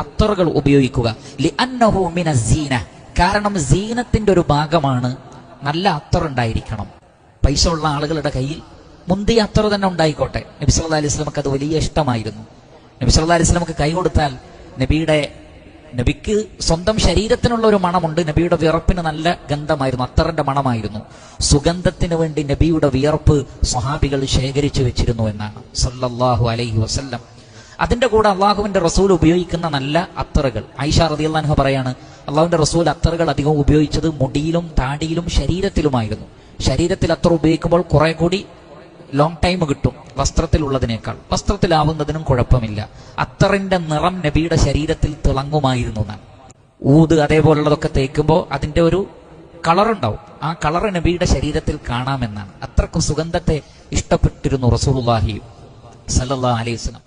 അത്തറുകൾ ഉപയോഗിക്കുക. ലിഅന്നഹു മിനസ്സീന, കാരണം സീനത്തിന്റെ ഒരു ഭാഗമാണ് നല്ല അത്തറുണ്ടായിരിക്കണം. പൈസ ഉള്ള ആളുകളുടെ കയ്യിൽ മുന്തിയ അത്തറ് തന്നെ ഉണ്ടായിക്കോട്ടെ. നബി സല്ലല്ലാഹു അലൈഹി വസല്ലമക്ക് അത് വലിയ ഇഷ്ടമായിരുന്നു. നബി സല്ലല്ലാഹു അലൈഹി വസല്ലമക്ക് കൈ കൊടുത്താൽ നബിക്ക് സ്വന്തം ശരീരത്തിനുള്ള ഒരു മണമുണ്ട്, നബിയുടെ വിയർപ്പിന് നല്ല ഗന്ധമായിരുന്നു, അത്തറിന്റെ മണമായിരുന്നു. സുഗന്ധത്തിന് വേണ്ടി നബിയുടെ വിയർപ്പ് സ്വഹാബികൾ ശേഖരിച്ചു വെച്ചിരുന്നു എന്നാണ് സല്ലല്ലാഹു അലൈഹി വസല്ലം. അതിന്റെ കൂടെ അള്ളാഹുവിന്റെ റസൂൽ ഉപയോഗിക്കുന്ന നല്ല അത്തറുകൾ, ആയിഷ റളിയല്ലാഹു അൻഹ പറയാണ്, അള്ളാഹുവിന്റെ റസൂൽ അത്തറുകൾ അധികം ഉപയോഗിച്ചത് മുടിയിലും താടിയിലും ശരീരത്തിലുമായിരുന്നു. ശരീരത്തിൽ അത്തർ ഉപയോഗിക്കുമ്പോൾ കുറെ കൂടി ലോങ് ടൈം കിട്ടും വസ്ത്രത്തിലുള്ളതിനേക്കാൾ. വസ്ത്രത്തിലാവുന്നതിനും കുഴപ്പമില്ല. അത്തറിന്റെ നിറം നബിയുടെ ശരീരത്തിൽ തിളങ്ങുമായിരുന്നു എന്നാണ്. ഊത് അതേപോലുള്ളതൊക്കെ തേക്കുമ്പോൾ അതിന്റെ ഒരു കളറുണ്ടാവും, ആ കളർ നബിയുടെ ശരീരത്തിൽ കാണാമെന്നാണ്. അത്രക്കും സുഗന്ധത്തെ ഇഷ്ടപ്പെട്ടിരുന്നു റസൂലുള്ളാഹി സ്വല്ലല്ലാഹു അലൈഹി വസല്ലം.